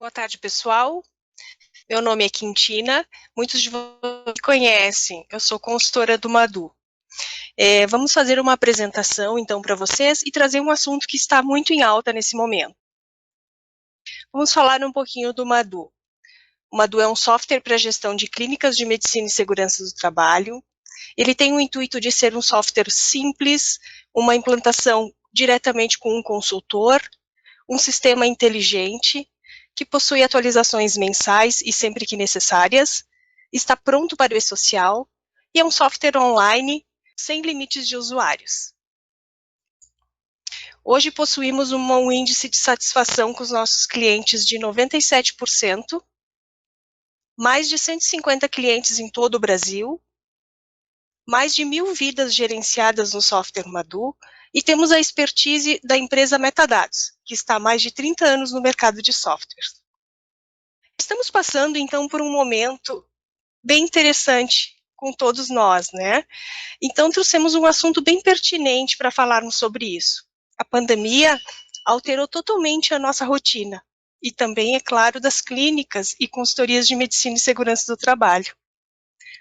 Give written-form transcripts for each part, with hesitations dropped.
Boa tarde, pessoal. Meu nome é Quintina, muitos de vocês me conhecem, eu sou consultora do Madu. Vamos fazer uma apresentação, então, para vocês e trazer um assunto que está muito em alta nesse momento. Vamos falar um pouquinho do Madu. O Madu é um software para gestão de clínicas de medicina e segurança do trabalho. Ele tem o intuito de ser um software simples, uma implantação diretamente com um consultor, um sistema inteligente, que possui atualizações mensais e sempre que necessárias, está pronto para o e-social e é um software online sem limites de usuários. Hoje possuímos um índice de satisfação com os nossos clientes de 97%, mais de 150 clientes em todo o Brasil, mais de 1.000 vidas gerenciadas no software Madu e temos a expertise da empresa Metadados, que está há mais de 30 anos no mercado de softwares. Estamos passando, então, por um momento bem interessante com todos nós, né? Então, trouxemos um assunto bem pertinente para falarmos sobre isso. A pandemia alterou totalmente a nossa rotina e também, é claro, das clínicas e consultorias de medicina e segurança do trabalho.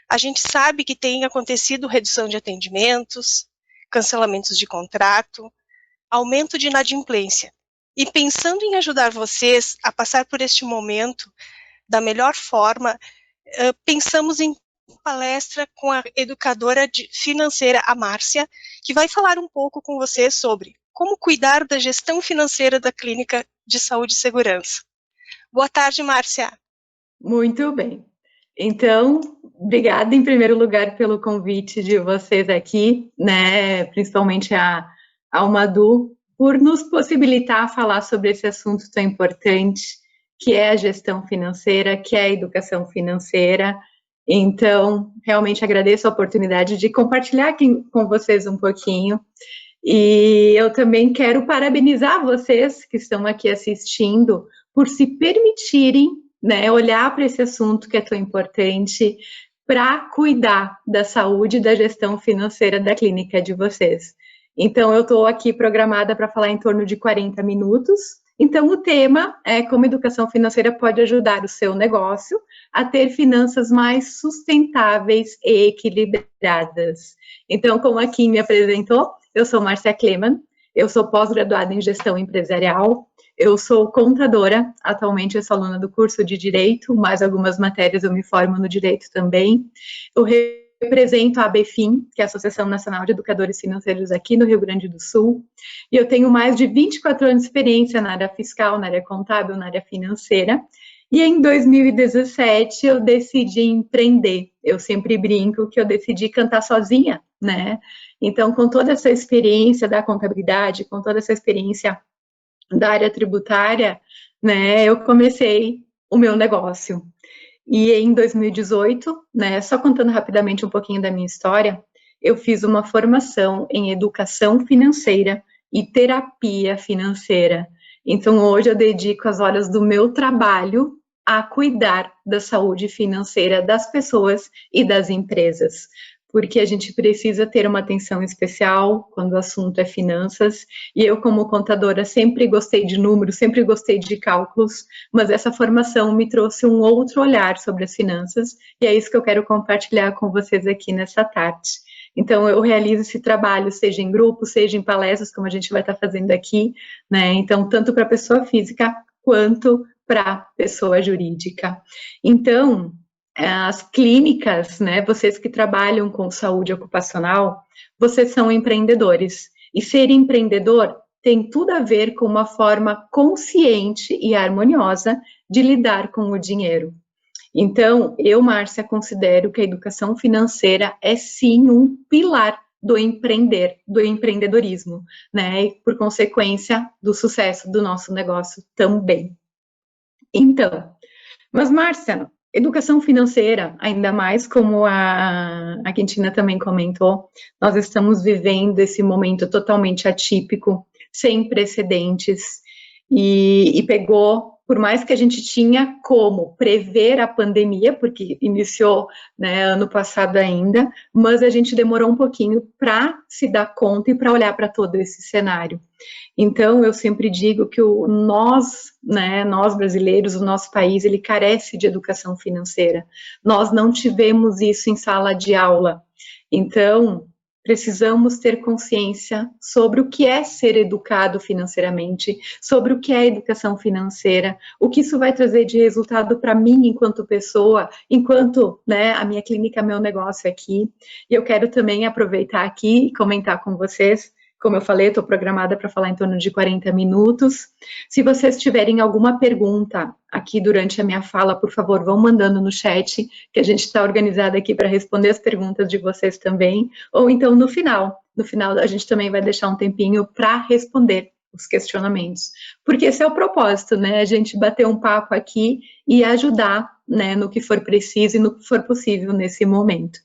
A gente sabe que tem acontecido redução de atendimentos, cancelamentos de contrato, aumento de inadimplência. E pensando em ajudar vocês a passar por este momento da melhor forma, pensamos em palestra com a educadora financeira, a Márcia, que vai falar um pouco com vocês sobre como cuidar da gestão financeira da clínica de saúde e segurança. Boa tarde, Márcia. Muito bem. Então, obrigada em primeiro lugar pelo convite de vocês aqui, né, principalmente ao Madu, por nos possibilitar falar sobre esse assunto tão importante, que é a gestão financeira, que é a educação financeira. Então, realmente agradeço a oportunidade de compartilhar aqui com vocês um pouquinho. E eu também quero parabenizar vocês que estão aqui assistindo por se permitirem, né, olhar para esse assunto que é tão importante para cuidar da saúde e da gestão financeira da clínica de vocês. Então, eu estou aqui programada para falar em torno de 40 minutos. Então, o tema é como a educação financeira pode ajudar o seu negócio a ter finanças mais sustentáveis e equilibradas. Então, como a Kim me apresentou, eu sou Márcia Kleman, eu sou pós-graduada em gestão empresarial, eu sou contadora, atualmente eu sou aluna do curso de Direito, mais algumas matérias eu me formo no Direito também. Eu represento a ABFIM, que é a Associação Nacional de Educadores Financeiros aqui no Rio Grande do Sul, e eu tenho mais de 24 anos de experiência na área fiscal, na área contábil, na área financeira, e em 2017 eu decidi empreender. Eu sempre brinco que eu decidi cantar sozinha, né? Então, com toda essa experiência da contabilidade, com toda essa experiência da área tributária, né, eu comecei o meu negócio. E em 2018, né, só contando rapidamente um pouquinho da minha história, eu fiz uma formação em educação financeira e terapia financeira. Então, hoje eu dedico as horas do meu trabalho a cuidar da saúde financeira das pessoas e das empresas, porque a gente precisa ter uma atenção especial quando o assunto é finanças, e eu, como contadora, sempre gostei de números, sempre gostei de cálculos, mas essa formação me trouxe um outro olhar sobre as finanças, e é isso que eu quero compartilhar com vocês aqui nessa tarde. Então, eu realizo esse trabalho, seja em grupo, seja em palestras, como a gente vai estar fazendo aqui, né? Então, tanto para a pessoa física, quanto para a pessoa jurídica. Então, as clínicas, né, vocês que trabalham com saúde ocupacional, vocês são empreendedores. E ser empreendedor tem tudo a ver com uma forma consciente e harmoniosa de lidar com o dinheiro. Então, eu, Márcia, considero que a educação financeira é sim um pilar do empreendedorismo, né, e por consequência do sucesso do nosso negócio também. Então, mas Márcia, educação financeira, ainda mais como a Quintina também comentou, nós estamos vivendo esse momento totalmente atípico, sem precedentes, e pegou por mais que a gente tinha como prever a pandemia, porque iniciou, né, ano passado ainda, mas a gente demorou um pouquinho para se dar conta e para olhar para todo esse cenário. Então, eu sempre digo que nós, né, nós brasileiros, o nosso país, ele carece de educação financeira. Nós não tivemos isso em sala de aula. Então, precisamos ter consciência sobre o que é ser educado financeiramente, sobre o que é educação financeira, o que isso vai trazer de resultado para mim enquanto pessoa, enquanto, né, a minha clínica, meu negócio aqui. E eu quero também aproveitar aqui e comentar com vocês. Como eu falei, estou programada para falar em torno de 40 minutos. Se vocês tiverem alguma pergunta aqui durante a minha fala, por favor, vão mandando no chat, que a gente está organizada aqui para responder as perguntas de vocês também. Ou então no final a gente também vai deixar um tempinho para responder os questionamentos. Porque esse é o propósito, né? A gente bater um papo aqui e ajudar, né, no que for preciso e no que for possível nesse momento.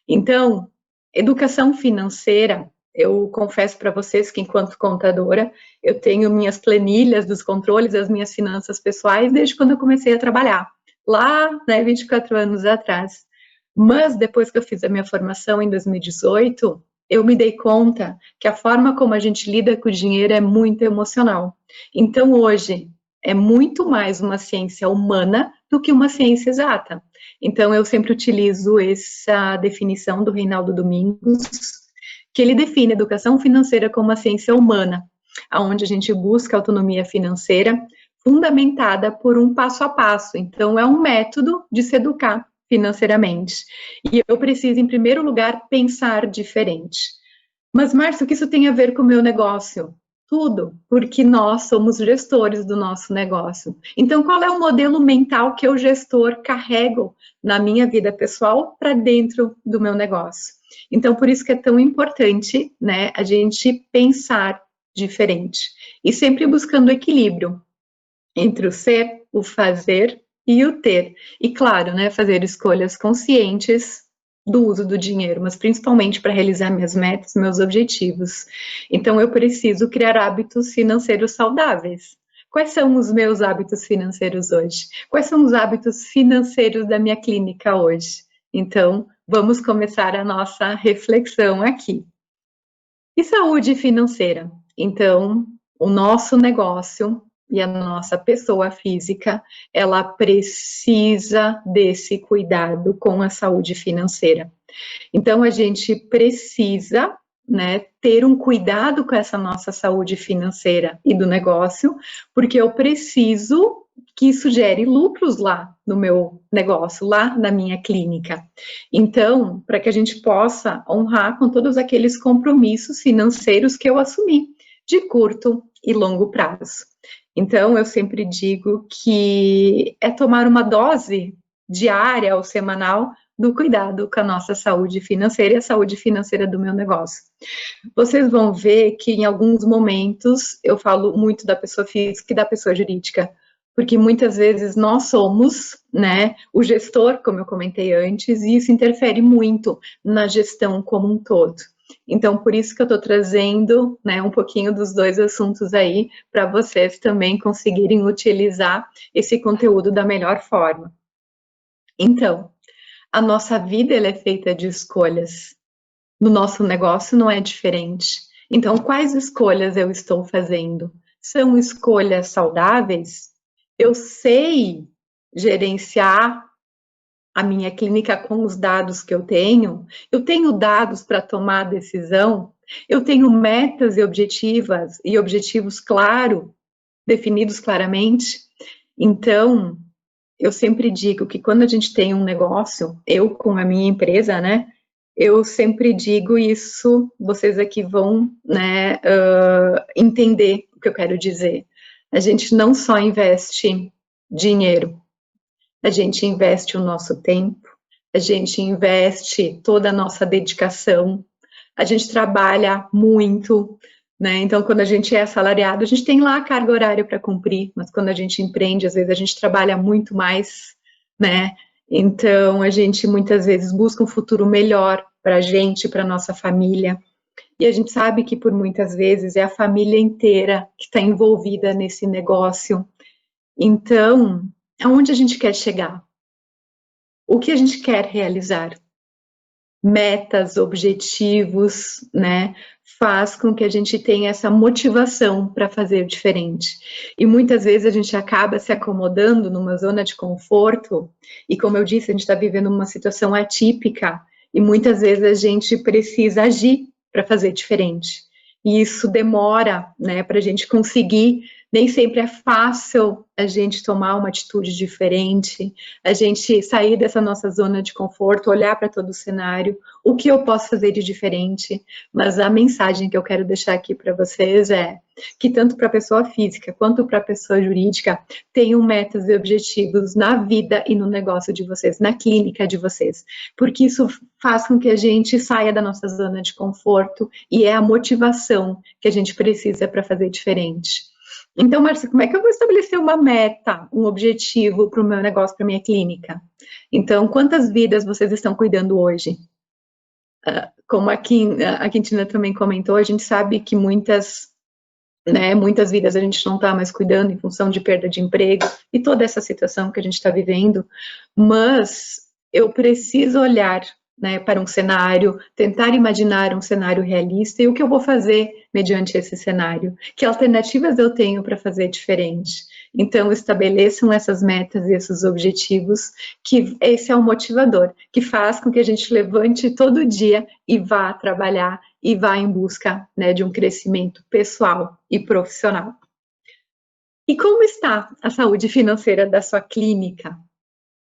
Então, educação financeira, eu confesso para vocês que, enquanto contadora, eu tenho minhas planilhas dos controles das minhas finanças pessoais desde quando eu comecei a trabalhar, lá, né, 24 anos atrás. Mas depois que eu fiz a minha formação em 2018, eu me dei conta que a forma como a gente lida com o dinheiro é muito emocional. Então, hoje, é muito mais uma ciência humana do que uma ciência exata. Então, eu sempre utilizo essa definição do Reinaldo Domingos, que ele define a educação financeira como uma ciência humana, onde a gente busca autonomia financeira fundamentada por um passo a passo. Então, é um método de se educar financeiramente. E eu preciso, em primeiro lugar, pensar diferente. Mas, Márcio, o que isso tem a ver com o meu negócio? Tudo, porque nós somos gestores do nosso negócio. Então, qual é o modelo mental que eu, gestor, carrego na minha vida pessoal para dentro do meu negócio? Então, por isso que é tão importante, né, a gente pensar diferente e sempre buscando equilíbrio entre o ser, o fazer e o ter. E claro, né, fazer escolhas conscientes do uso do dinheiro, mas principalmente para realizar minhas metas, meus objetivos. Então, eu preciso criar hábitos financeiros saudáveis. Quais são os meus hábitos financeiros hoje? Quais são os hábitos financeiros da minha clínica hoje? Então, vamos começar a nossa reflexão aqui. E saúde financeira? Então, o nosso negócio e a nossa pessoa física, ela precisa desse cuidado com a saúde financeira. Então, a gente precisa, né, ter um cuidado com essa nossa saúde financeira e do negócio, porque eu preciso que isso gere lucros lá no meu negócio, lá na minha clínica. Então, para que a gente possa honrar com todos aqueles compromissos financeiros que eu assumi, de curto e longo prazo. Então, eu sempre digo que é tomar uma dose diária ou semanal do cuidado com a nossa saúde financeira e a saúde financeira do meu negócio. Vocês vão ver que em alguns momentos eu falo muito da pessoa física e da pessoa jurídica, porque muitas vezes nós somos, né, o gestor, como eu comentei antes, e isso interfere muito na gestão como um todo. Então, por isso que eu estou trazendo, né, um pouquinho dos dois assuntos aí, para vocês também conseguirem utilizar esse conteúdo da melhor forma. Então, a nossa vida ela é feita de escolhas. No nosso negócio não é diferente. Então, quais escolhas eu estou fazendo? São escolhas saudáveis? Eu sei gerenciar a minha clínica com os dados que eu tenho tenho dados para tomar decisão, eu tenho metas e objetivos claros, definidos claramente. Então, eu sempre digo que quando a gente tem um negócio, eu com a minha empresa, né, eu sempre digo isso, vocês aqui vão, né, entender o que eu quero dizer. A gente não só investe dinheiro, a gente investe o nosso tempo, a gente investe toda a nossa dedicação, a gente trabalha muito, né? Então, quando a gente é assalariado, a gente tem lá a carga horária para cumprir, mas quando a gente empreende, às vezes a gente trabalha muito mais, né? Então, a gente muitas vezes busca um futuro melhor para a gente, para nossa família. E a gente sabe que por muitas vezes é a família inteira que está envolvida nesse negócio. Então, aonde a gente quer chegar? O que a gente quer realizar? Metas, objetivos, né? Faz com que a gente tenha essa motivação para fazer diferente. E muitas vezes a gente acaba se acomodando numa zona de conforto, e como eu disse, a gente está vivendo uma situação atípica, e muitas vezes a gente precisa agir para fazer diferente. E isso demora, né, para a gente conseguir. Nem sempre é fácil a gente tomar uma atitude diferente, a gente sair dessa nossa zona de conforto, olhar para todo o cenário, o que eu posso fazer de diferente. Mas a mensagem que eu quero deixar aqui para vocês é que tanto para a pessoa física quanto para a pessoa jurídica tenham metas e objetivos na vida e no negócio de vocês, na clínica de vocês, porque isso faz com que a gente saia da nossa zona de conforto e é a motivação que a gente precisa para fazer diferente. Então, Márcia, como é que eu vou estabelecer uma meta, um objetivo para o meu negócio, para a minha clínica? Então, quantas vidas vocês estão cuidando hoje? Como a Quintina também comentou, a gente sabe que muitas vidas a gente não está mais cuidando em função de perda de emprego e toda essa situação que a gente está vivendo, mas eu preciso olhar, né, para um cenário, tentar imaginar um cenário realista e o que eu vou fazer mediante esse cenário, que alternativas eu tenho para fazer diferente. Então, estabeleçam essas metas e esses objetivos, que esse é o motivador, que faz com que a gente levante todo dia e vá trabalhar e vá em busca, né, de um crescimento pessoal e profissional. E como está a saúde financeira da sua clínica?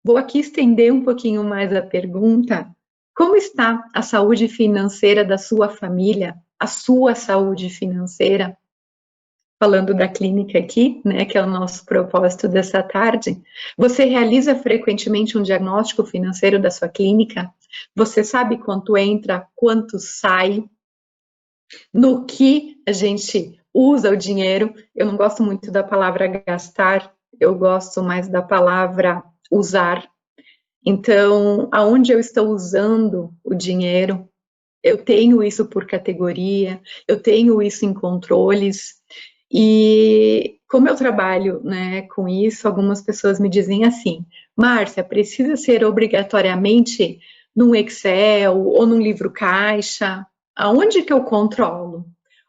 Vou aqui estender um pouquinho mais a pergunta. Como está a saúde financeira da sua família? A sua saúde financeira? Falando da clínica aqui, né, que é o nosso propósito dessa tarde, você realiza frequentemente um diagnóstico financeiro da sua clínica? Você sabe quanto entra, quanto sai? No que a gente usa o dinheiro? Eu não gosto muito da palavra gastar, eu gosto mais da palavra usar. Então, aonde eu estou usando o dinheiro? Eu tenho isso por categoria, eu tenho isso em controles. E como eu trabalho, né, com isso, algumas pessoas me dizem assim: Márcia, precisa ser obrigatoriamente num Excel ou num livro caixa? Aonde que eu controlo?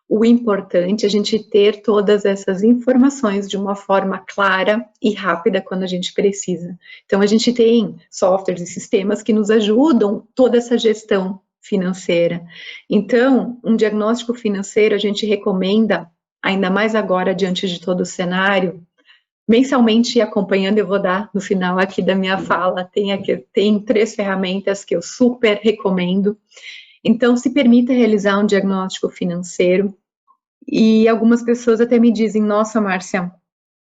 O importante é a gente ter todas essas informações de uma forma clara e rápida quando a gente precisa. Então, a gente tem softwares e sistemas que nos ajudam toda essa gestão financeira. Então, um diagnóstico financeiro a gente recomenda, ainda mais agora, diante de todo o cenário, mensalmente acompanhando. Eu vou dar no final aqui da minha fala, tem 3 ferramentas que eu super recomendo. Então, se permita realizar um diagnóstico financeiro. E algumas pessoas até me dizem: nossa, Márcia,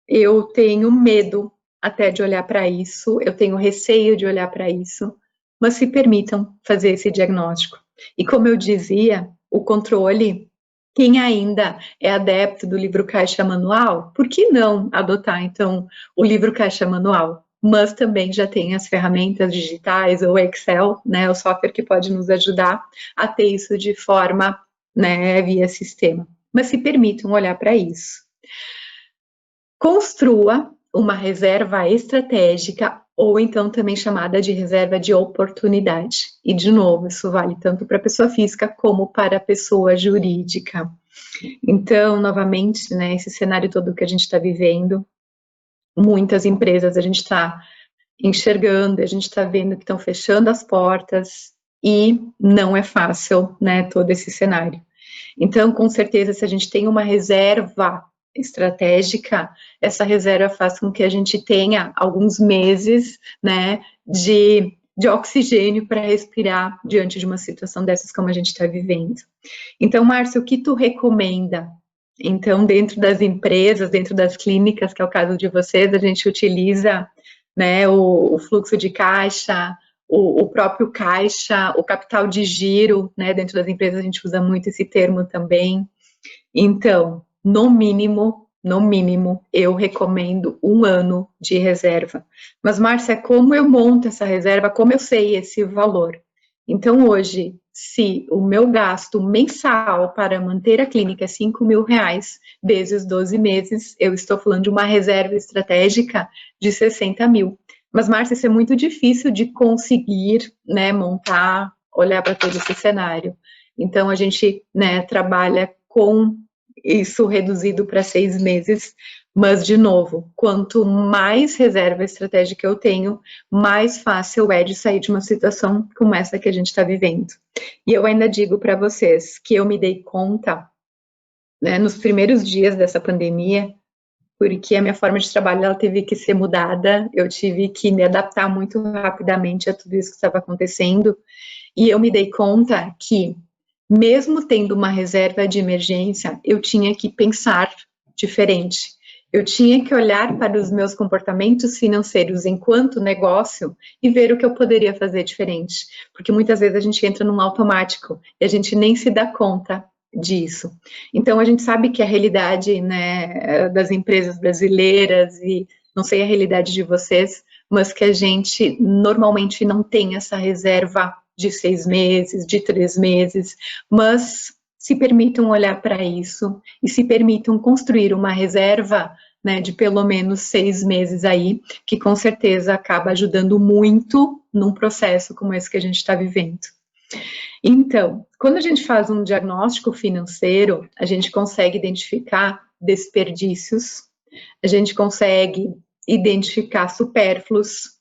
eu tenho medo até de olhar para isso, eu tenho receio de olhar para isso, mas se permitam fazer esse diagnóstico. E como eu dizia, o controle, quem ainda é adepto do livro caixa manual, por que não adotar então o livro caixa manual? Mas também já tem as ferramentas digitais, ou Excel, né, o software que pode nos ajudar a ter isso de forma, né, via sistema. Mas se permitam olhar para isso. Construa uma reserva estratégica, ou então também chamada de reserva de oportunidade. E, de novo, isso vale tanto para a pessoa física como para a pessoa jurídica. Então, novamente, né, esse cenário todo que a gente está vivendo, muitas empresas a gente está enxergando, a gente está vendo que estão fechando as portas e não é fácil, né, todo esse cenário. Então, com certeza, se a gente tem uma reserva estratégica, essa reserva faz com que a gente tenha alguns meses, né, de oxigênio para respirar diante de uma situação dessas como a gente está vivendo. Então, Márcio, o que tu recomenda? Então, dentro das empresas, dentro das clínicas, que é o caso de vocês, a gente utiliza, né, o fluxo de caixa, o próprio caixa, o capital de giro, né, dentro das empresas a gente usa muito esse termo também. Então, no mínimo, eu recomendo 1 ano de reserva. Mas, Márcia, como eu monto essa reserva? Como eu sei esse valor? Então, hoje, se o meu gasto mensal para manter a clínica é R$ 5.000, vezes 12 meses, eu estou falando de uma reserva estratégica de 60 mil. Mas, Márcia, isso é muito difícil de conseguir, né, montar, olhar para todo esse cenário. Então, a gente, né, trabalha com isso reduzido para 6 meses, mas, de novo, quanto mais reserva estratégica eu tenho, mais fácil é de sair de uma situação como essa que a gente está vivendo. E eu ainda digo para vocês que eu me dei conta, né, nos primeiros dias dessa pandemia, porque a minha forma de trabalho ela teve que ser mudada, eu tive que me adaptar muito rapidamente a tudo isso que estava acontecendo, e eu me dei conta que, mesmo tendo uma reserva de emergência, eu tinha que pensar diferente. Eu tinha que olhar para os meus comportamentos financeiros enquanto negócio e ver o que eu poderia fazer diferente. Porque muitas vezes a gente entra num automático e a gente nem se dá conta disso. Então a gente sabe que a realidade, né, das empresas brasileiras, e não sei a realidade de vocês, mas que a gente normalmente não tem essa reserva de 6 meses, de 3 meses, mas se permitam olhar para isso e se permitam construir uma reserva, né, de pelo menos 6 meses aí, que com certeza acaba ajudando muito num processo como esse que a gente está vivendo. Então, quando a gente faz um diagnóstico financeiro, a gente consegue identificar desperdícios, a gente consegue identificar supérfluos,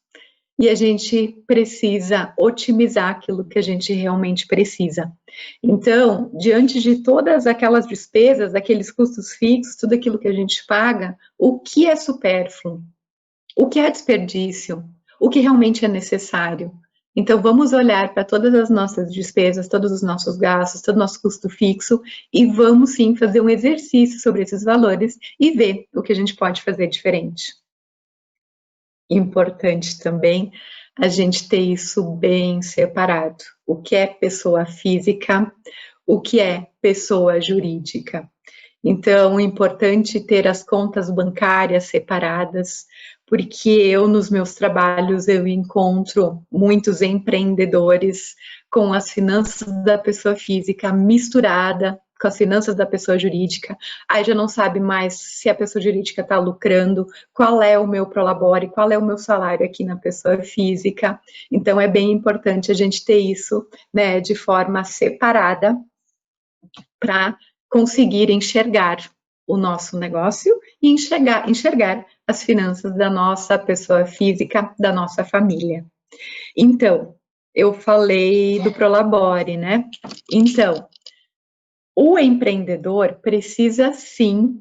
e a gente precisa otimizar aquilo que a gente realmente precisa. Então, diante de todas aquelas despesas, aqueles custos fixos, tudo aquilo que a gente paga, o que é supérfluo? O que é desperdício? O que realmente é necessário? Então, vamos olhar para todas as nossas despesas, todos os nossos gastos, todo o nosso custo fixo e vamos sim fazer um exercício sobre esses valores e ver o que a gente pode fazer diferente. Importante também a gente ter isso bem separado. O que é pessoa física, o que é pessoa jurídica. Então, é importante ter as contas bancárias separadas, porque eu, nos meus trabalhos, eu encontro muitos empreendedores com as finanças da pessoa física misturada com as finanças da pessoa jurídica, aí já não sabe mais se a pessoa jurídica está lucrando, qual é o meu prolabore, qual é o meu salário aqui na pessoa física. Então, é bem importante a gente ter isso, né, de forma separada, para conseguir enxergar o nosso negócio e enxergar as finanças da nossa pessoa física, da nossa família. Então, eu falei do Prolabore, né? Então, o empreendedor precisa sim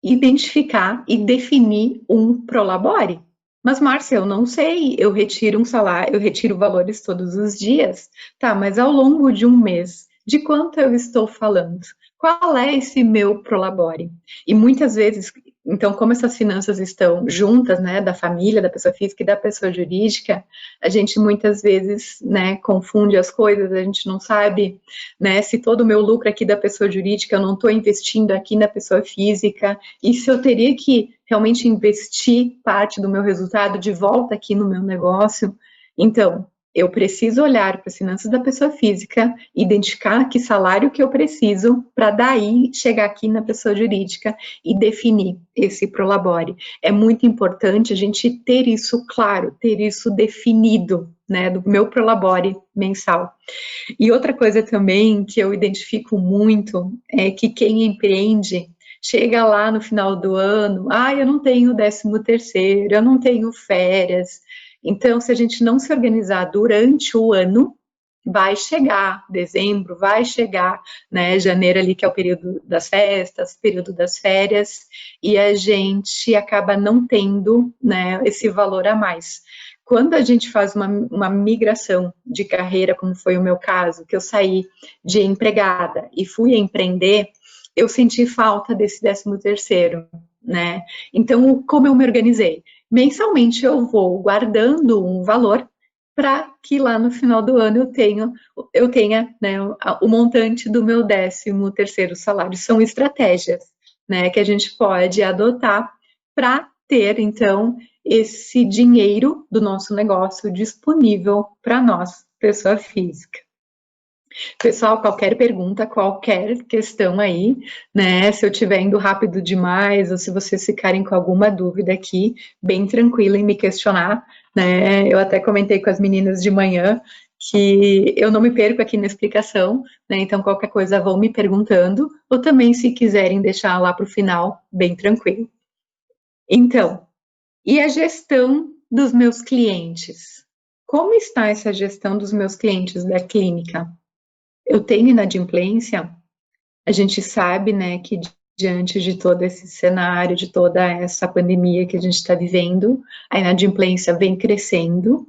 identificar e definir um Prolabore. Mas, Márcia, eu não sei, eu retiro um salário, eu retiro valores todos os dias, tá, mas ao longo de um mês, de quanto eu estou falando? Qual é esse meu Prolabore? E muitas vezes, então, como essas finanças estão juntas, né, da família, da pessoa física e da pessoa jurídica, a gente muitas vezes, né, confunde as coisas, a gente não sabe, né, se todo o meu lucro aqui da pessoa jurídica eu não estou investindo aqui na pessoa física, e se eu teria que realmente investir parte do meu resultado de volta aqui no meu negócio. Então, eu preciso olhar para as finanças da pessoa física, identificar que salário que eu preciso para daí chegar aqui na pessoa jurídica e definir esse prolabore. É muito importante a gente ter isso claro, ter isso definido, né, do meu prolabore mensal. E outra coisa também que eu identifico muito é que quem empreende chega lá no final do ano, eu não tenho 13º, eu não tenho férias. Então, se a gente não se organizar durante o ano, vai chegar dezembro, vai chegar, né, janeiro ali, que é o período das festas, período das férias, e a gente acaba não tendo, né, esse valor a mais. Quando a gente faz uma migração de carreira, como foi o meu caso, que eu saí de empregada e fui empreender, eu senti falta desse 13º, né? Então, como eu me organizei? Mensalmente eu vou guardando um valor para que lá no final do ano eu tenha, né, o montante do meu 13º salário. São estratégias, né, que a gente pode adotar para ter, então, esse dinheiro do nosso negócio disponível para nós, pessoa física. Pessoal, qualquer pergunta, qualquer questão aí, né? Se eu estiver indo rápido demais ou se vocês ficarem com alguma dúvida aqui, bem tranquilo em me questionar, né? Eu até comentei com as meninas de manhã que eu não me perco aqui na explicação, né? Então, qualquer coisa vão me perguntando, ou também, se quiserem deixar lá para o final, bem tranquilo. Então, e a gestão dos meus clientes? Como está essa gestão dos meus clientes da clínica? Eu tenho inadimplência? A gente sabe, né, que diante de todo esse cenário, de toda essa pandemia que a gente está vivendo, a inadimplência vem crescendo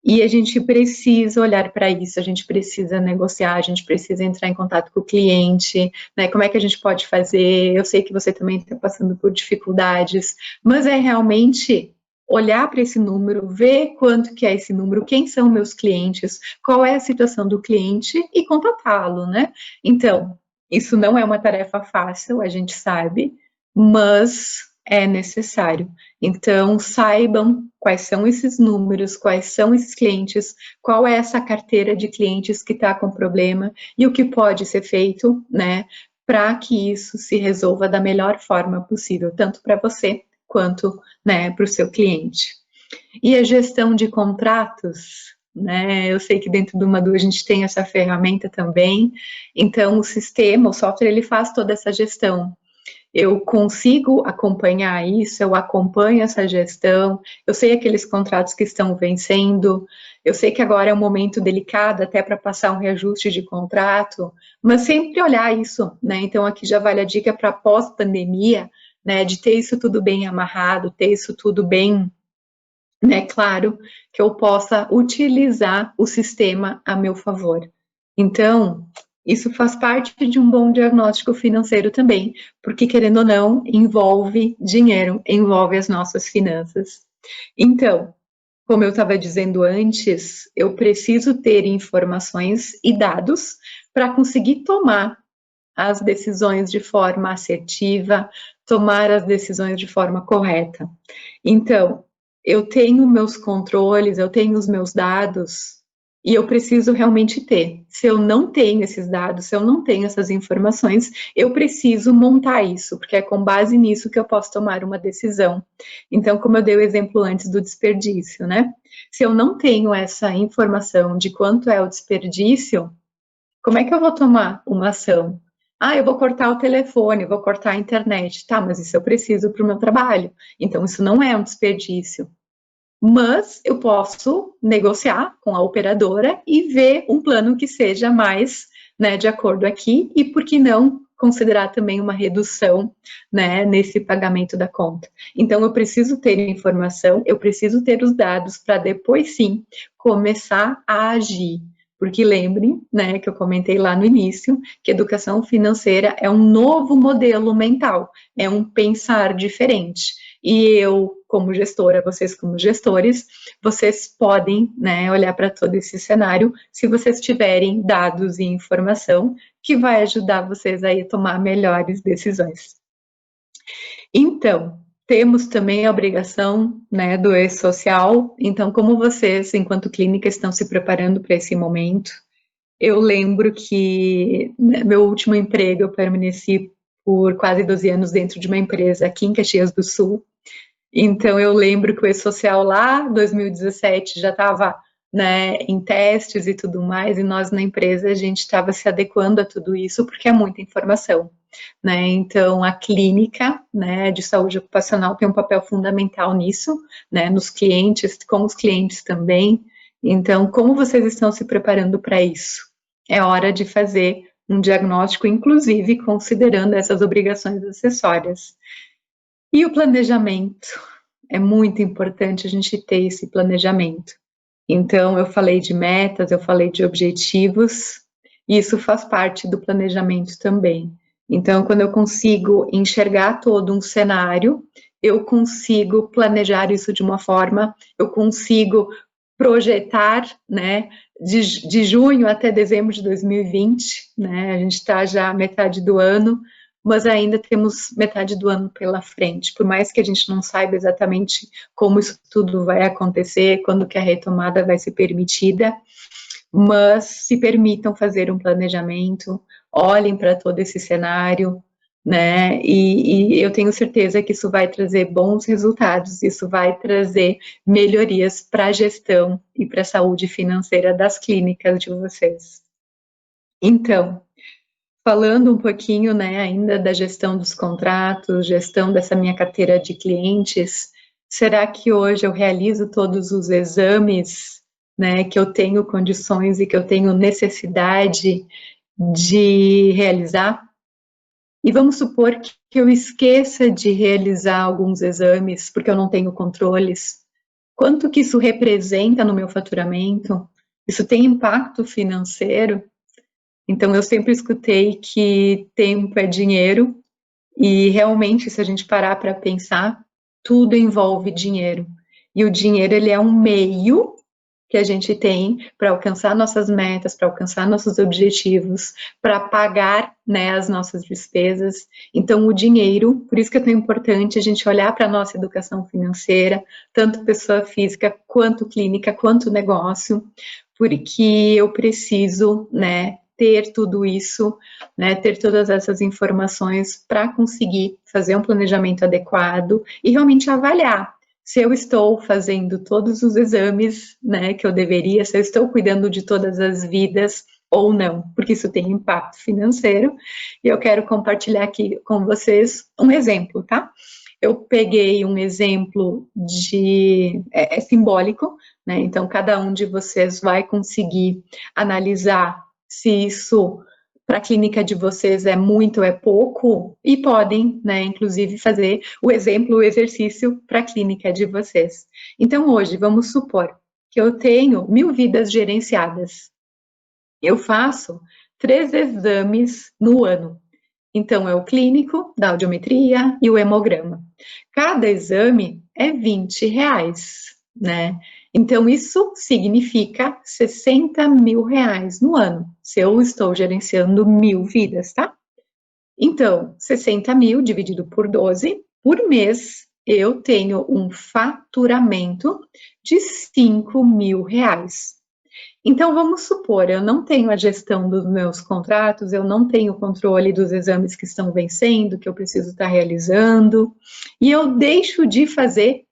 e a gente precisa olhar para isso, a gente precisa negociar, a gente precisa entrar em contato com o cliente, né? Como é que a gente pode fazer? Eu sei que você também está passando por dificuldades, mas é realmente olhar para esse número, ver quanto que é esse número, quem são meus clientes, qual é a situação do cliente e contatá-lo, né? Então, isso não é uma tarefa fácil, a gente sabe, mas é necessário. Então, saibam quais são esses números, quais são esses clientes, qual é essa carteira de clientes que está com problema e o que pode ser feito, né, para que isso se resolva da melhor forma possível, tanto para você quanto, né, para o seu cliente. E a gestão de contratos, né? Eu sei que dentro do Madu a gente tem essa ferramenta também. Então, o sistema, o software, ele faz toda essa gestão. Eu consigo acompanhar isso, eu acompanho essa gestão, eu sei aqueles contratos que estão vencendo, eu sei que agora é um momento delicado até para passar um reajuste de contrato, mas sempre olhar isso, né? Então aqui já vale a dica para pós-pandemia, né? De ter isso tudo bem amarrado, ter isso tudo bem, né? Claro, que eu possa utilizar o sistema a meu favor. Então, isso faz parte de um bom diagnóstico financeiro também, porque, querendo ou não, envolve dinheiro, envolve as nossas finanças. Então, como eu estava dizendo antes, eu preciso ter informações e dados para conseguir tomar as decisões de forma assertiva, tomar as decisões de forma correta. Então, eu tenho meus controles, eu tenho os meus dados e eu preciso realmente ter. Se eu não tenho esses dados, se eu não tenho essas informações, eu preciso montar isso, porque é com base nisso que eu posso tomar uma decisão. Então, como eu dei o exemplo antes do desperdício, né? Se eu não tenho essa informação de quanto é o desperdício, como é que eu vou tomar uma ação? Ah, eu vou cortar o telefone, vou cortar a internet. Tá, mas isso eu preciso para o meu trabalho. Então, isso não é um desperdício. Mas eu posso negociar com a operadora e ver um plano que seja mais, né, de acordo aqui, e por que não considerar também uma redução, né, nesse pagamento da conta. Então, eu preciso ter informação, eu preciso ter os dados para depois sim começar a agir. Porque lembrem, né, que eu comentei lá no início, que educação financeira é um novo modelo mental, é um pensar diferente. E eu, como gestora, vocês como gestores, vocês podem, né, olhar para todo esse cenário se vocês tiverem dados e informação que vai ajudar vocês aí a tomar melhores decisões. Então, temos também a obrigação, né, do e-social. Então, como vocês, enquanto clínica, estão se preparando para esse momento? Eu lembro que, né, meu último emprego, eu permaneci por quase 12 anos dentro de uma empresa aqui em Caxias do Sul. Então, eu lembro que o e-social lá, 2017, já estava, né, em testes e tudo mais, e nós na empresa, a gente estava se adequando a tudo isso, porque é muita informação, né? Então, a clínica, né, de saúde ocupacional tem um papel fundamental nisso, né, nos clientes, com os clientes também. Então, como vocês estão se preparando para isso? É hora de fazer um diagnóstico, inclusive considerando essas obrigações acessórias. E o planejamento? É muito importante a gente ter esse planejamento. Então, eu falei de metas, eu falei de objetivos, e isso faz parte do planejamento também. Então, quando eu consigo enxergar todo um cenário, eu consigo planejar isso de uma forma, eu consigo projetar, né, de junho até dezembro de 2020, né, a gente está já metade do ano, mas ainda temos metade do ano pela frente, por mais que a gente não saiba exatamente como isso tudo vai acontecer, quando que a retomada vai ser permitida, mas se permitam fazer um planejamento, olhem para todo esse cenário, né? E eu tenho certeza que isso vai trazer bons resultados, isso vai trazer melhorias para a gestão e para a saúde financeira das clínicas de vocês. Então, falando um pouquinho, né, ainda da gestão dos contratos, gestão dessa minha carteira de clientes, será que hoje eu realizo todos os exames, né, que eu tenho condições e que eu tenho necessidade de realizar? E vamos supor que eu esqueça de realizar alguns exames porque eu não tenho controles. Quanto que isso representa no meu faturamento? Isso tem impacto financeiro? Então, eu sempre escutei que tempo é dinheiro e realmente, se a gente parar para pensar, tudo envolve dinheiro. E o dinheiro, ele é um meio que a gente tem para alcançar nossas metas, para alcançar nossos objetivos, para pagar, né, as nossas despesas. Então, o dinheiro, por isso que é tão importante a gente olhar para a nossa educação financeira, tanto pessoa física, quanto clínica, quanto negócio, porque eu preciso, né, ter tudo isso, né, ter todas essas informações para conseguir fazer um planejamento adequado e realmente avaliar se eu estou fazendo todos os exames, né, que eu deveria, se eu estou cuidando de todas as vidas ou não, porque isso tem impacto financeiro. E eu quero compartilhar aqui com vocês um exemplo, tá? Eu peguei um exemplo é simbólico, né? Então, cada um de vocês vai conseguir analisar se isso para a clínica de vocês é muito ou é pouco, e podem, né, inclusive fazer o exemplo, o exercício para a clínica de vocês. Então, hoje, vamos supor que eu tenho 1000 vidas gerenciadas. Eu faço 3 exames no ano. Então, é o clínico, da audiometria e o hemograma. Cada exame é R$ 20, né? Então, isso significa R$ 60.000 no ano, se eu estou gerenciando 1000 vidas, tá? Então, 60.000 dividido por 12, por mês, eu tenho um faturamento de R$ 5.000. Então, vamos supor, eu não tenho a gestão dos meus contratos, eu não tenho o controle dos exames que estão vencendo, que eu preciso estar realizando, e eu deixo de fazer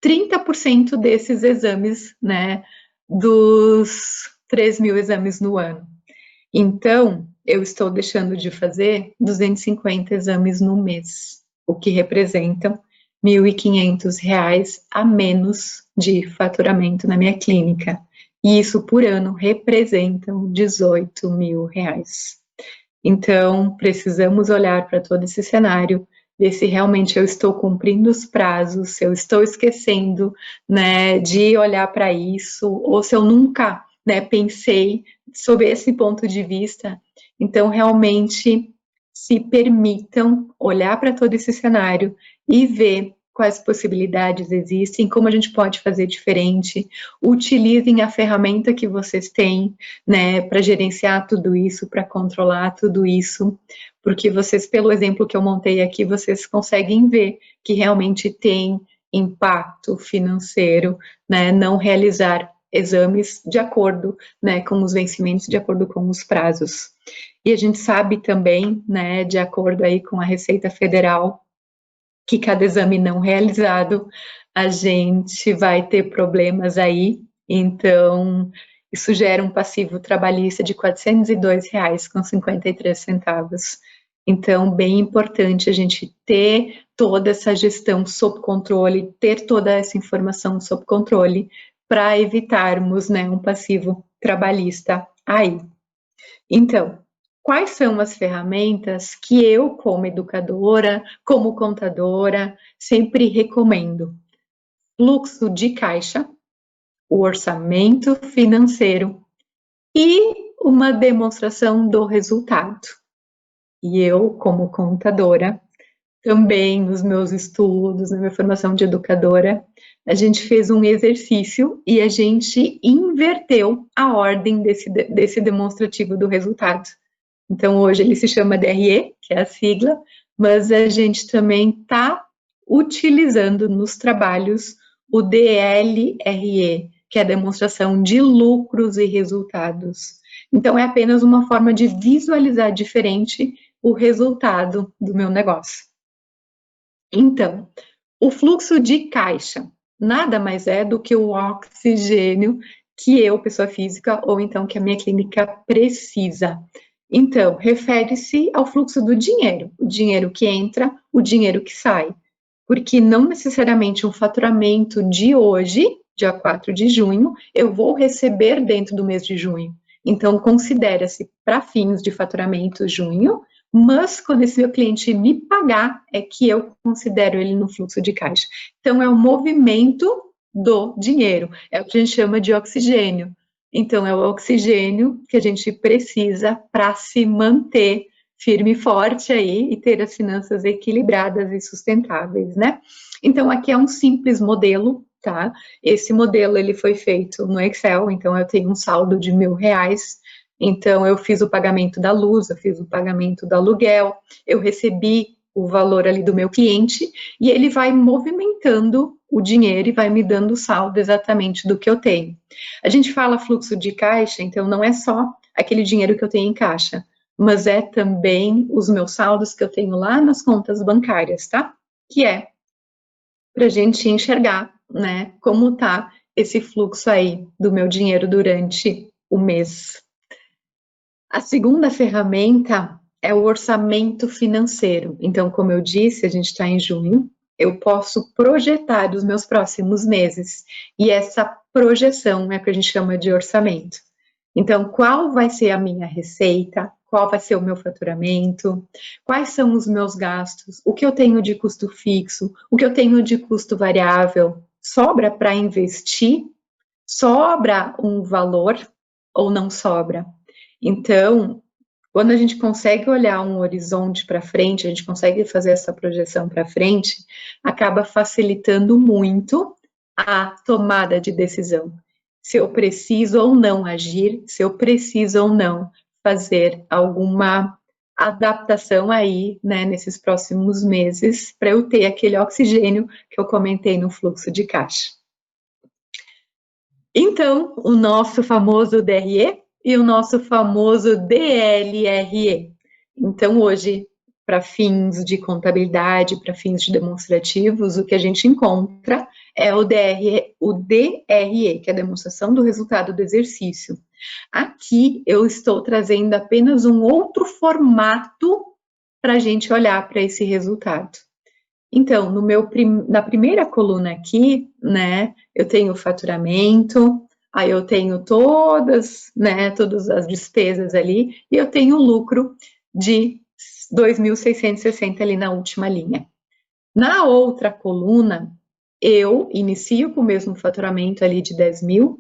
30% desses exames, né, dos 3.000 exames no ano. Então, eu estou deixando de fazer 250 exames no mês, o que representam R$ 1.500 a menos de faturamento na minha clínica. E isso por ano representam R$ 18.000. Então, precisamos olhar para todo esse cenário, ver se realmente eu estou cumprindo os prazos, se eu estou esquecendo, né, de olhar para isso, ou se eu nunca, né, pensei sobre esse ponto de vista. Então, realmente, se permitam olhar para todo esse cenário e ver quais possibilidades existem, como a gente pode fazer diferente. Utilizem a ferramenta que vocês têm, né, para gerenciar tudo isso, para controlar tudo isso, porque vocês, pelo exemplo que eu montei aqui, vocês conseguem ver que realmente tem impacto financeiro, né, não realizar exames de acordo, né, com os vencimentos, de acordo com os prazos. E a gente sabe também, né, de acordo aí com a Receita Federal, que cada exame não realizado, a gente vai ter problemas aí, então isso gera um passivo trabalhista de R$ 402,53. Então, bem importante a gente ter toda essa gestão sob controle, ter toda essa informação sob controle, para evitarmos, né, um passivo trabalhista aí. Então, quais são as ferramentas que eu, como educadora, como contadora, sempre recomendo? Fluxo de caixa, o orçamento financeiro e uma demonstração do resultado. E eu, como contadora, também nos meus estudos, na minha formação de educadora, a gente fez um exercício e a gente inverteu a ordem desse demonstrativo do resultado. Então, hoje ele se chama DRE, que é a sigla, mas a gente também está utilizando nos trabalhos o DLRE, que é a demonstração de lucros e resultados. Então, é apenas uma forma de visualizar diferente o resultado do meu negócio. Então, o fluxo de caixa nada mais é do que o oxigênio que eu, pessoa física, ou então que a minha clínica precisa. Então, refere-se ao fluxo do dinheiro, o dinheiro que entra, o dinheiro que sai. Porque não necessariamente um faturamento de hoje, dia 4 de junho, eu vou receber dentro do mês de junho. Então, considera-se para fins de faturamento junho, mas quando esse meu cliente me pagar, é que eu considero ele no fluxo de caixa. Então, é o movimento do dinheiro, é o que a gente chama de oxigênio. Então, é o oxigênio que a gente precisa para se manter firme e forte aí e ter as finanças equilibradas e sustentáveis, né? Então, aqui é um simples modelo, tá? Esse modelo, ele foi feito no Excel, então eu tenho um saldo de R$1.000, então eu fiz o pagamento da luz, eu fiz o pagamento do aluguel, eu recebi o valor ali do meu cliente e ele vai movimentando o dinheiro e vai me dando o saldo exatamente do que eu tenho. A gente fala fluxo de caixa, então não é só aquele dinheiro que eu tenho em caixa, mas é também os meus saldos que eu tenho lá nas contas bancárias, tá? Que é para a gente enxergar, né, como tá esse fluxo aí do meu dinheiro durante o mês. A segunda ferramenta é o orçamento financeiro. Então, como eu disse, a gente está em junho, eu posso projetar os meus próximos meses. E essa projeção é o que a gente chama de orçamento. Então, qual vai ser a minha receita? Qual vai ser o meu faturamento? Quais são os meus gastos? O que eu tenho de custo fixo? O que eu tenho de custo variável? Sobra para investir? Sobra um valor ou não sobra? Então, quando a gente consegue olhar um horizonte para frente, a gente consegue fazer essa projeção para frente, acaba facilitando muito a tomada de decisão. Se eu preciso ou não agir, se eu preciso ou não fazer alguma adaptação aí, né, nesses próximos meses, para eu ter aquele oxigênio que eu comentei no fluxo de caixa. Então, o nosso famoso DRE e o nosso famoso DLRE. Então, hoje, para fins de contabilidade, para fins de demonstrativos, o que a gente encontra é o DRE, que é a demonstração do resultado do exercício. Aqui eu estou trazendo apenas um outro formato para a gente olhar para esse resultado. Então, na primeira coluna aqui, né, eu tenho o faturamento, aí eu tenho todas as despesas ali, e eu tenho o lucro de 2.660 ali na última linha. Na outra coluna, eu inicio com o mesmo faturamento ali de 10 mil,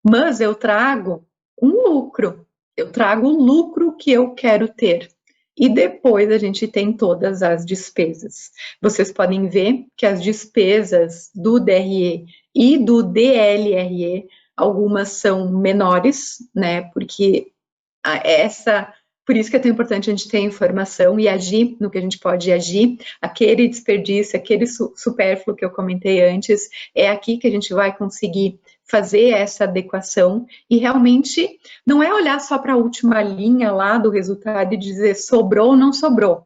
mas eu trago um lucro, eu trago o lucro que eu quero ter. E depois a gente tem todas as despesas. Vocês podem ver que as despesas do DRE e do DLRE, algumas são menores, né? Porque por isso que é tão importante a gente ter informação e agir no que a gente pode agir. Aquele desperdício, aquele supérfluo que eu comentei antes, é aqui que a gente vai conseguir fazer essa adequação e realmente não é olhar só para a última linha lá do resultado e dizer sobrou ou não sobrou,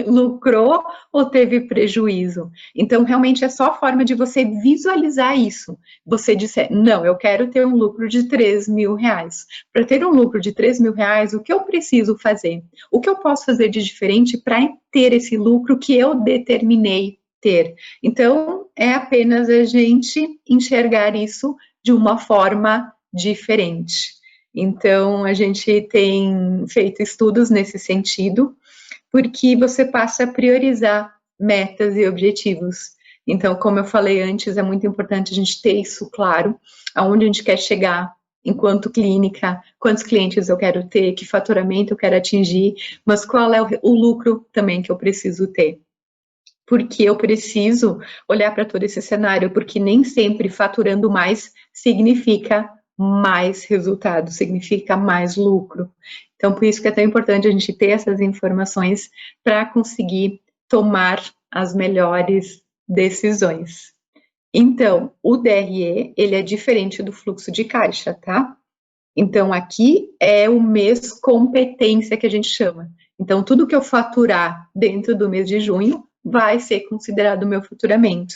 lucrou ou teve prejuízo. Então, realmente é só a forma de você visualizar isso. Você disser, não, eu quero ter um lucro de 3 mil reais. Para ter um lucro de 3 mil reais, o que eu preciso fazer? O que eu posso fazer de diferente para ter esse lucro que eu determinei ter? Então, é apenas a gente enxergar isso de uma forma diferente. Então, a gente tem feito estudos nesse sentido, porque você passa a priorizar metas e objetivos. Então, como eu falei antes, é muito importante a gente ter isso claro, aonde a gente quer chegar enquanto clínica, quantos clientes eu quero ter, que faturamento eu quero atingir, mas qual é o lucro também que eu preciso ter. Porque eu preciso olhar para todo esse cenário, porque nem sempre faturando mais significa mais resultado, significa mais lucro. Então, por isso que é tão importante a gente ter essas informações para conseguir tomar as melhores decisões. Então, o DRE, ele é diferente do fluxo de caixa, tá? Então, aqui é o mês competência que a gente chama. Então, tudo que eu faturar dentro do mês de junho vai ser considerado meu faturamento.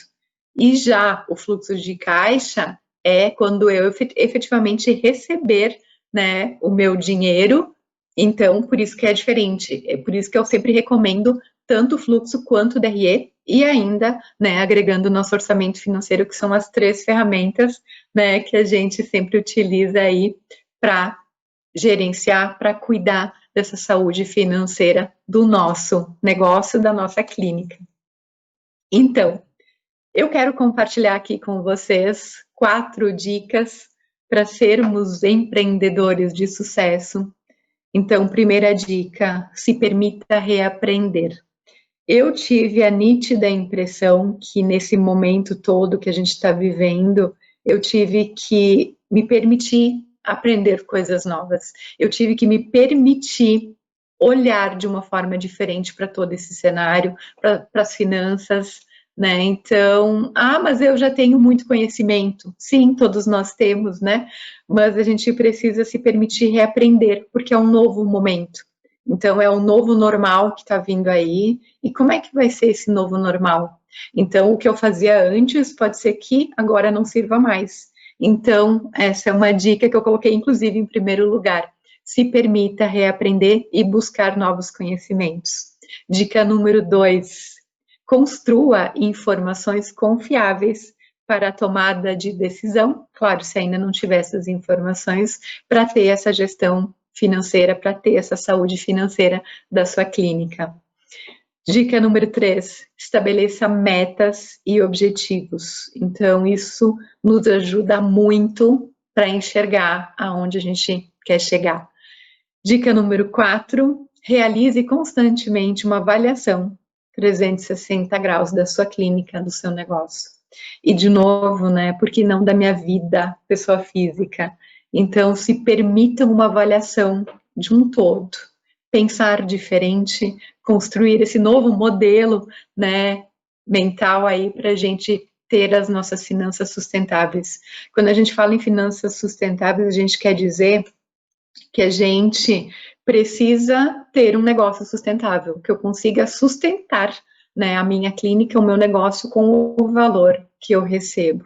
E já o fluxo de caixa é quando eu efetivamente receber, né, o meu dinheiro. Então, por isso que é diferente. É por isso que eu sempre recomendo tanto o fluxo quanto o DRE e ainda, né, agregando o nosso orçamento financeiro, que são as 3 ferramentas, né, que a gente sempre utiliza aí para gerenciar, para cuidar dessa saúde financeira do nosso negócio, da nossa clínica. Então, eu quero compartilhar aqui com vocês 4 dicas para sermos empreendedores de sucesso. Então, primeira dica, se permita reaprender. Eu tive a nítida impressão que nesse momento todo que a gente está vivendo, eu tive que me permitir aprender coisas novas. Eu tive que me permitir olhar de uma forma diferente para todo esse cenário, para as finanças, né? Então, mas eu já tenho muito conhecimento. Sim, todos nós temos, né? Mas a gente precisa se permitir reaprender, porque é um novo momento. Então, é um novo normal que está vindo aí. E como é que vai ser esse novo normal? Então, o que eu fazia antes pode ser que agora não sirva mais. Então, essa é uma dica que eu coloquei, inclusive, em primeiro lugar. Se permita reaprender e buscar novos conhecimentos. Dica número 2. Construa informações confiáveis para a tomada de decisão. Claro, se ainda não tiver essas informações, para ter essa gestão financeira, para ter essa saúde financeira da sua clínica. Dica número 3, estabeleça metas e objetivos. Então, isso nos ajuda muito para enxergar aonde a gente quer chegar. Dica número 4, realize constantemente uma avaliação 360 graus da sua clínica, do seu negócio. E, de novo, né, por que não da minha vida, pessoa física? Então, se permitam uma avaliação de um todo, pensar diferente, construir esse novo modelo, né, mental aí para a gente ter as nossas finanças sustentáveis. Quando a gente fala em finanças sustentáveis, a gente quer dizer que a gente precisa ter um negócio sustentável, que eu consiga sustentar, né, a minha clínica, o meu negócio com o valor que eu recebo.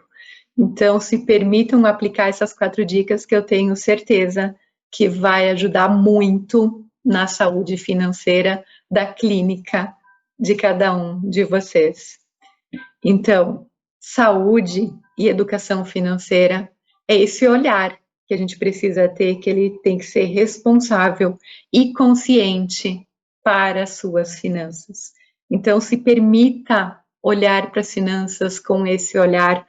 Então, se permitam aplicar essas 4 dicas que eu tenho certeza que vai ajudar muito na saúde financeira da clínica de cada um de vocês. Então, saúde e educação financeira é esse olhar que a gente precisa ter, que ele tem que ser responsável e consciente para as suas finanças. Então, se permita olhar para as finanças com esse olhar,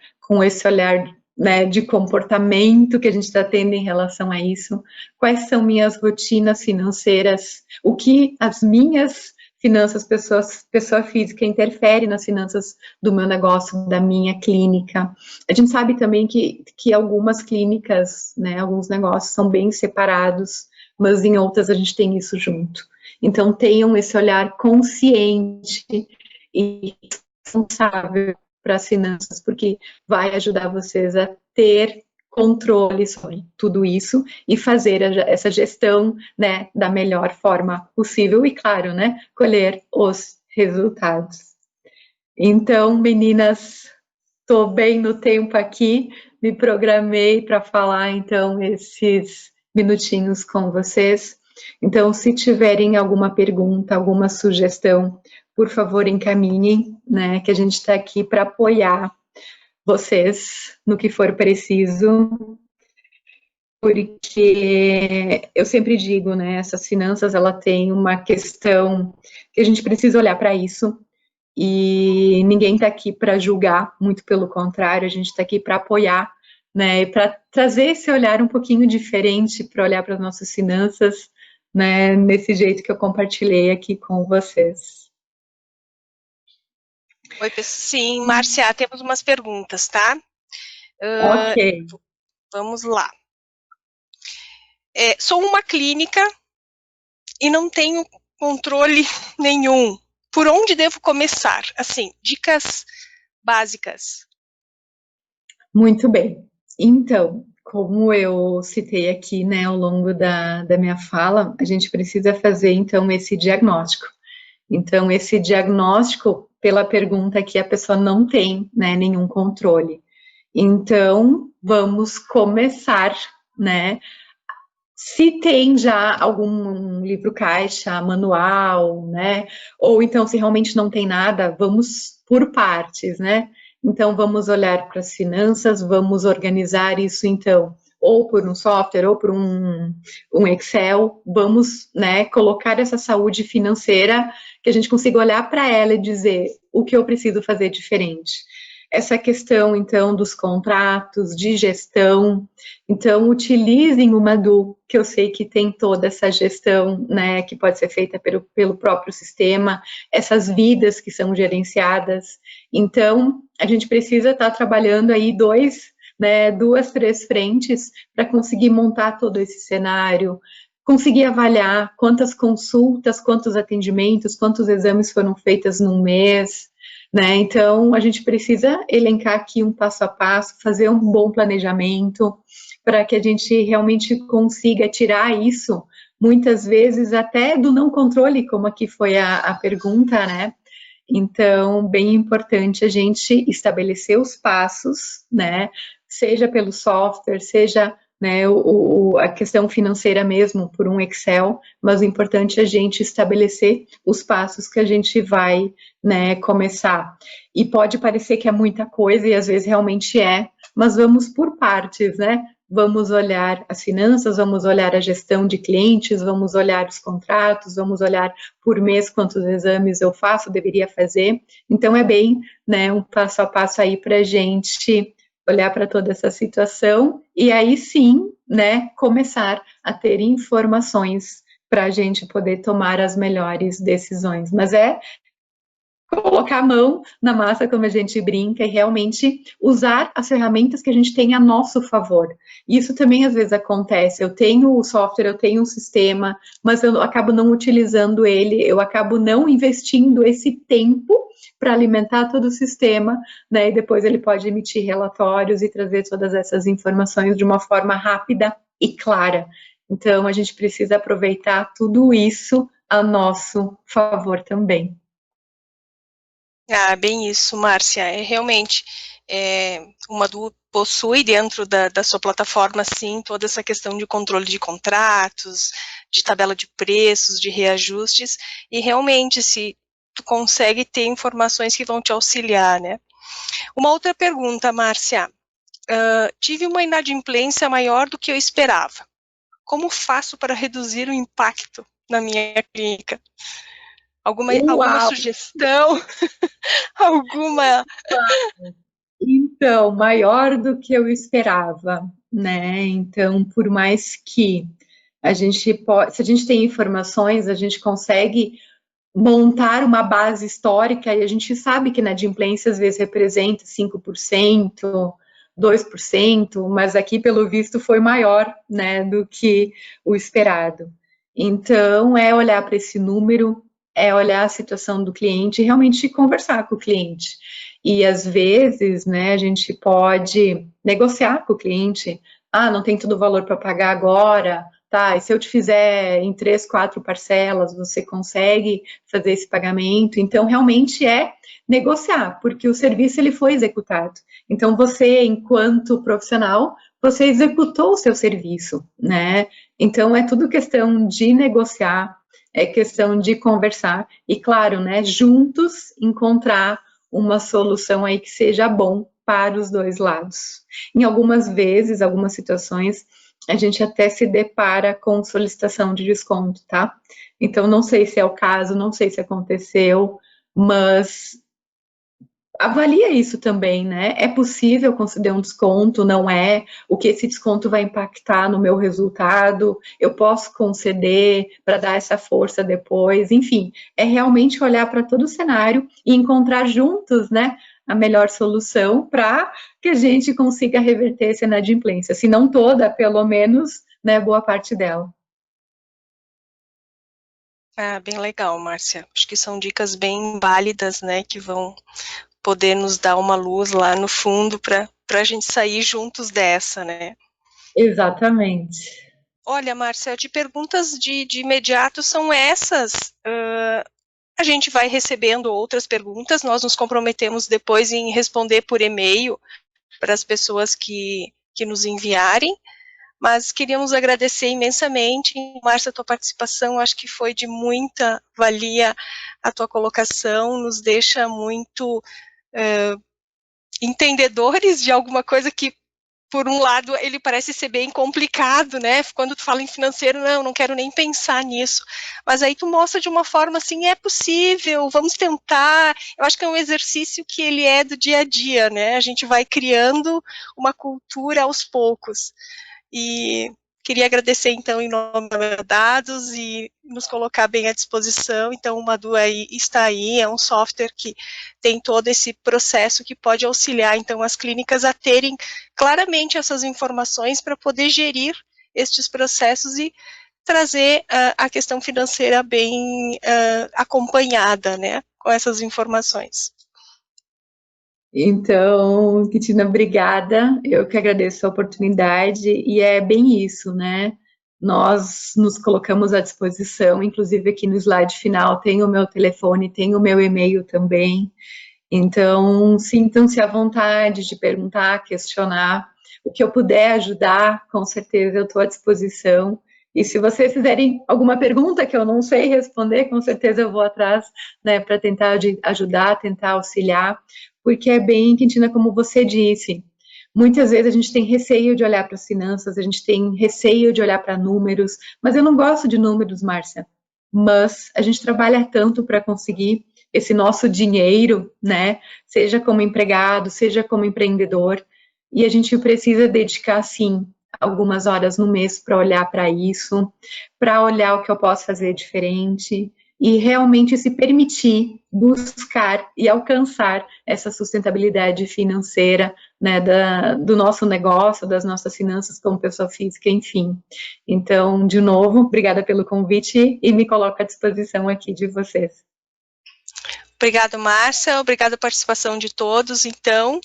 né, de comportamento que a gente está tendo em relação a isso. Quais são minhas rotinas financeiras? O que as minhas finanças, pessoa física, interfere nas finanças do meu negócio, da minha clínica. A gente sabe também que algumas clínicas, né, alguns negócios são bem separados, mas em outras a gente tem isso junto. Então, tenham esse olhar consciente e responsável para as finanças, porque vai ajudar vocês a ter controle sobre tudo isso e fazer essa gestão, né, da melhor forma possível e, claro, né, colher os resultados. Então, meninas, estou bem no tempo aqui, me programei para falar, então, esses minutinhos com vocês. Então, se tiverem alguma pergunta, alguma sugestão, por favor, encaminhem, né, que a gente está aqui para apoiar vocês no que for preciso, porque eu sempre digo, né, essas finanças, ela tem uma questão que a gente precisa olhar para isso, e ninguém está aqui para julgar, muito pelo contrário, a gente está aqui para apoiar, né, para trazer esse olhar um pouquinho diferente, para olhar para as nossas finanças, né, nesse jeito que eu compartilhei aqui com vocês. Oi, sim, Márcia, temos umas perguntas, tá? Ok. Vamos lá. Sou uma clínica e não tenho controle nenhum. Por onde devo começar? Assim, dicas básicas. Muito bem. Então, como eu citei aqui, né, ao longo da minha fala, a gente precisa fazer, então, esse diagnóstico. Então, esse diagnóstico, pela pergunta que a pessoa não tem, né, nenhum controle. Então, vamos começar, né? Se tem já algum livro caixa, manual, né? Ou então, se realmente não tem nada, vamos por partes, né? Então, vamos olhar para as finanças, vamos organizar isso, então, ou por um software, ou por um Excel, vamos, né, colocar essa saúde financeira que a gente consiga olhar para ela e dizer o que eu preciso fazer diferente. Essa questão, então, dos contratos, de gestão, então, utilizem o Madu, que eu sei que tem toda essa gestão, né, que pode ser feita pelo próprio sistema, essas vidas que são gerenciadas. Então, a gente precisa estar trabalhando aí duas, três frentes para conseguir montar todo esse cenário, conseguir avaliar quantas consultas, quantos atendimentos, quantos exames foram feitos num mês, né? Então, a gente precisa elencar aqui um passo a passo, fazer um bom planejamento, para que a gente realmente consiga tirar isso, muitas vezes até do não controle, como aqui foi a pergunta, né? Então, bem importante a gente estabelecer os passos, né? Seja pelo software, seja, né, a questão financeira mesmo por um Excel, mas o importante é a gente estabelecer os passos que a gente vai, né, começar. E pode parecer que é muita coisa, e às vezes realmente é, mas vamos por partes, né? Vamos olhar as finanças, vamos olhar a gestão de clientes, vamos olhar os contratos, vamos olhar por mês quantos exames eu faço, deveria fazer. Então é bem, né, um passo a passo aí para a gente olhar para toda essa situação e aí sim, né, começar a ter informações para a gente poder tomar as melhores decisões. Mas é colocar a mão na massa, como a gente brinca, e realmente usar as ferramentas que a gente tem a nosso favor. Isso também às vezes acontece. Eu tenho o software, eu tenho um sistema, mas eu acabo não utilizando ele, eu acabo não investindo esse tempo para alimentar todo o sistema, né? E depois ele pode emitir relatórios e trazer todas essas informações de uma forma rápida e clara. Então, a gente precisa aproveitar tudo isso a nosso favor também. Ah, bem isso, Márcia. Realmente, o Madu possui dentro da sua plataforma, sim, toda essa questão de controle de contratos, de tabela de preços, de reajustes, e realmente, se tu consegue ter informações que vão te auxiliar, né? Uma outra pergunta, Márcia. Tive uma inadimplência maior do que eu esperava. Como faço para reduzir o impacto na minha clínica? Alguma Uau! sugestão? Alguma. Então, maior do que eu esperava, né? Então, por mais que a gente pode, se a gente tem informações, a gente consegue montar uma base histórica e a gente sabe que na adimplência às vezes representa 5%, 2%, mas aqui pelo visto foi maior, né, do que o esperado. Então, é olhar para esse número, é olhar a situação do cliente e realmente conversar com o cliente. E às vezes, né, a gente pode negociar com o cliente. Ah, não tem todo o valor para pagar agora, tá? E se eu te fizer em 3, 4 parcelas, você consegue fazer esse pagamento? Então, realmente é negociar, porque o serviço ele foi executado. Então, você, enquanto profissional, você executou o seu serviço, né? Então, é tudo questão de negociar, é questão de conversar e, claro, né, juntos encontrar uma solução aí que seja bom para os dois lados. Em algumas vezes, algumas situações, a gente até se depara com solicitação de desconto, tá? Então, não sei se é o caso, não sei se aconteceu, mas avalia isso também, né? É possível conceder um desconto? Não é? O que esse desconto vai impactar no meu resultado? Eu posso conceder para dar essa força depois? Enfim, é realmente olhar para todo o cenário e encontrar juntos, né, a melhor solução para que a gente consiga reverter essa inadimplência. Se não toda, pelo menos, né, boa parte dela. Ah, bem legal, Márcia. Acho que são dicas bem válidas, né, que vão poder nos dar uma luz lá no fundo para para a gente sair juntos dessa, né? Exatamente. Olha, Márcia, de perguntas de imediato são essas. A gente vai recebendo outras perguntas, nós nos comprometemos depois em responder por e-mail para as pessoas que nos enviarem, mas queríamos agradecer imensamente, Márcia, a tua participação, acho que foi de muita valia a tua colocação, nos deixa muito entendedores de alguma coisa que, por um lado, ele parece ser bem complicado, né? Quando tu fala em financeiro, não quero nem pensar nisso. Mas aí tu mostra de uma forma assim, é possível, vamos tentar. Eu acho que é um exercício que ele é do dia a dia, né? A gente vai criando uma cultura aos poucos. E queria agradecer, então, em nome da Dados e nos colocar bem à disposição. Então, o Madu está aí, é um software que tem todo esse processo que pode auxiliar, então, as clínicas a terem claramente essas informações para poder gerir estes processos e trazer a questão financeira bem acompanhada, né, com essas informações. Então, Kitina, obrigada. Eu que agradeço a oportunidade e é bem isso, né? Nós nos colocamos à disposição, inclusive aqui no slide final tem o meu telefone, tem o meu e-mail também. Então, sintam-se à vontade de perguntar, questionar. O que eu puder ajudar, com certeza eu estou à disposição. E se vocês fizerem alguma pergunta que eu não sei responder, com certeza eu vou atrás, né, para tentar ajudar, tentar auxiliar, porque é bem, Quintina, como você disse, muitas vezes a gente tem receio de olhar para as finanças, a gente tem receio de olhar para números, mas eu não gosto de números, Márcia. Mas a gente trabalha tanto para conseguir esse nosso dinheiro, né? Seja como empregado, seja como empreendedor, e a gente precisa dedicar, sim, algumas horas no mês para olhar para isso, para olhar o que eu posso fazer diferente e realmente se permitir buscar e alcançar essa sustentabilidade financeira, né, do nosso negócio, das nossas finanças como pessoa física, enfim. Então, de novo, obrigada pelo convite e me coloco à disposição aqui de vocês. Obrigada, Márcia. Obrigada a participação de todos. Então,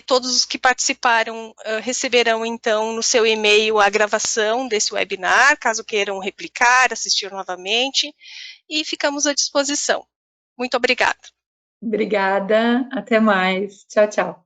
todos os que participaram receberão, então, no seu e-mail a gravação desse webinar, caso queiram replicar, assistir novamente, e ficamos à disposição. Muito obrigada. Obrigada, até mais. Tchau, tchau.